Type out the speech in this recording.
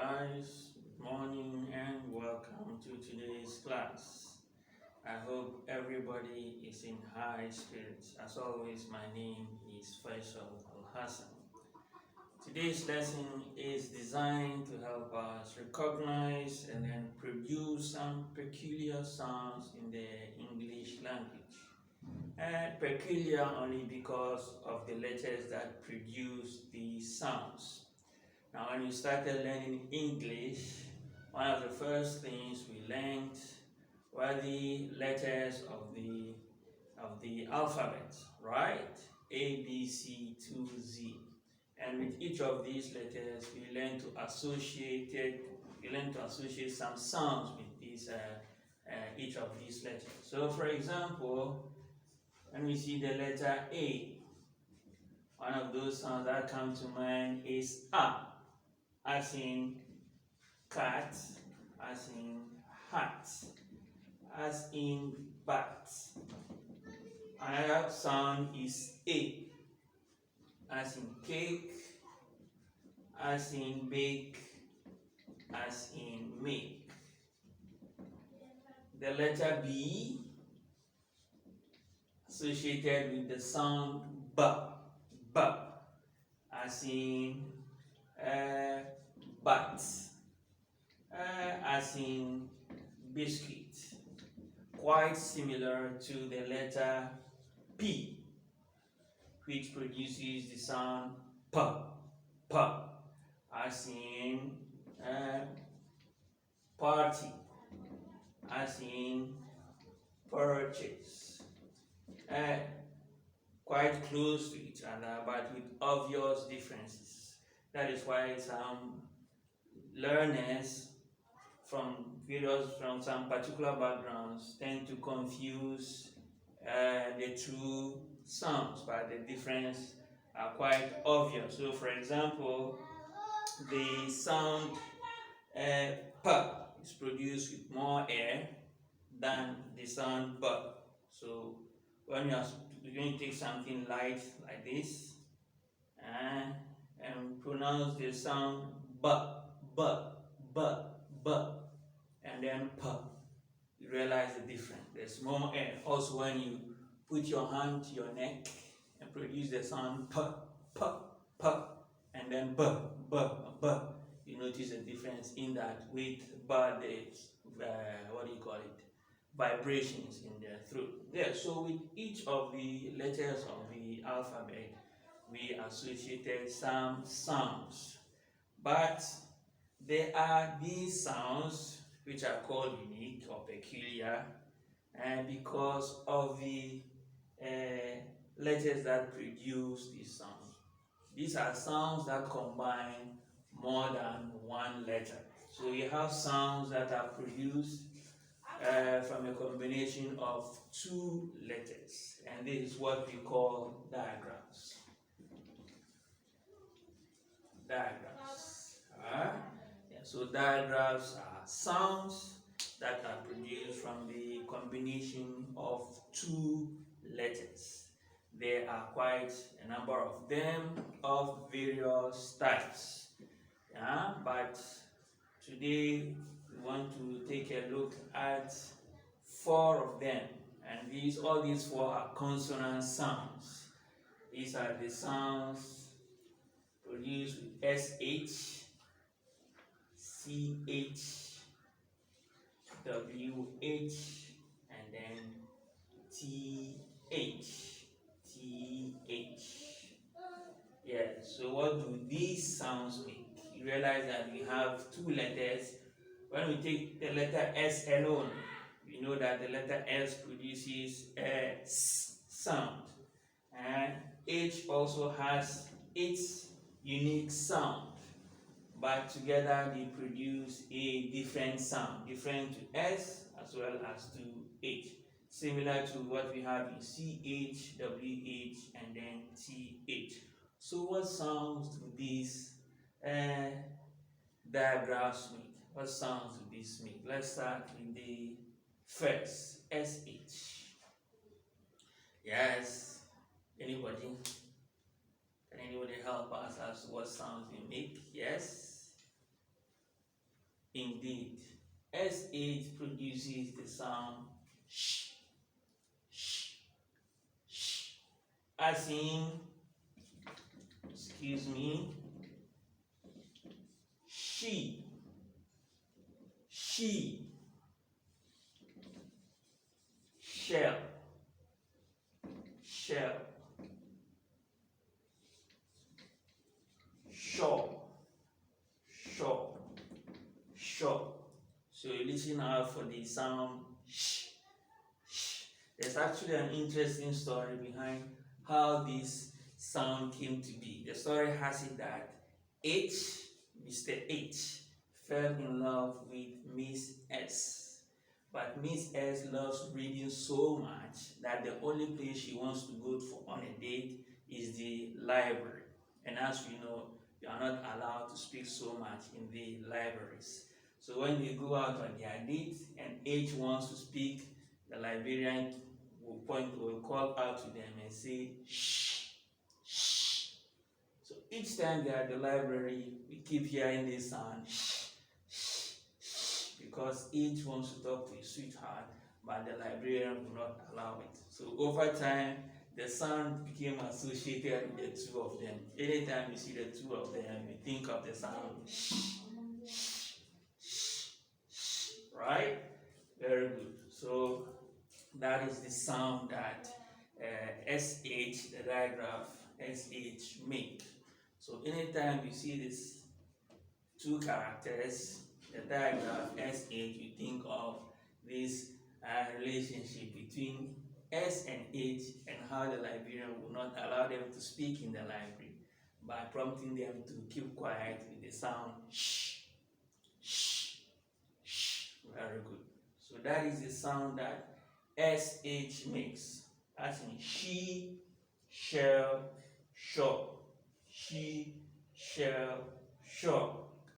guys, good morning and welcome to today's class. I hope everybody is in high spirits. As always, my name is Faisal Al-Hassan. Today's lesson is designed to help us recognize and then produce some peculiar sounds in the English language. Peculiar only because of the letters that produce these sounds. Now, when we started learning English, one of the first things we learned were the letters of the alphabet, right? A, B, C to Z. And with each of these letters, we learn to associate some sounds with each of these letters. So, for example, when we see the letter A, one of those sounds that come to mind is A, as in cat, as in hat, as in bat. Another sound is A, as in cake, as in bake, as in make. The letter B associated with the sound B, B, as in bat, as in biscuit, quite similar to the letter P, which produces the sound P, P, as in party, as in purchase. Quite close to each other, but with obvious differences. That is why some learners from some particular backgrounds tend to confuse the two sounds, but the difference are quite obvious. So, for example, the sound P is produced with more air than the sound B. So, when you take something light like this and pronounce the sound B, B, B, B, and then P, you realize the difference. There's more air. Also, when you put your hand to your neck and produce the sound P, P, P, and then B, B, B, you notice a difference in that with vibrations in their throat. Yeah, so with each of the letters of the alphabet, we associated some sounds. But there are these sounds which are called unique or peculiar because of the letters that produce these sounds. These are sounds that combine more than one letter. So you have sounds that are produced from a combination of two letters, and this is what we call diagrams. So diagrams are sounds that are produced from the combination of two letters. There are quite a number of them of various types. But today we want to take a look at 4 of them, and all these 4 are consonant sounds. These are the sounds produced with SH, CH, WH, and then TH. Yeah, so what do these sounds make? You realize that we have 2 letters. When we take the letter S alone, we know that the letter S produces a S sound. And H also has its unique sound. But together they produce a different sound, different to S as well as to H. Similar to what we have in CH, WH, and then TH. So what sounds do these diagrams make? What sounds do these make? Let's start with the first, SH. Yes, anybody? Can anybody help us as to what sounds they make? Yes? Indeed, SH produces the sound sh, sh, sh. As in, excuse me, she, shell, shell, shaw, shaw, shaw. So you listen out for the sound sh, sh. There's actually an interesting story behind how this sound came to be. The story has it that Mr. H, fell in love with Miss S. But Miss S loves reading so much that the only place she wants to go for on a date is the library. And as we know, you are not allowed to speak so much in the libraries. So when they go out on their date and H wants to speak, the librarian will call out to them and say, shh, shh. So each time they are at the library, we keep hearing this sound, shh, shh, shh, because H wants to talk to his sweetheart, but the librarian will not allow it. So over time, the sound became associated with the two of them. Anytime you see the two of them, you think of the sound shh, shh, shh, shh, right? Very good. So that is the sound that SH, the digraph SH make. So anytime you see these two characters, the digraph SH, you think of this relationship between S and H and how the librarian will not allow them to speak in the library by prompting them to keep quiet with the sound shh, shh, shh. Very good. So that is the sound that SH makes. As in she, shall, shall. She, shall, shall.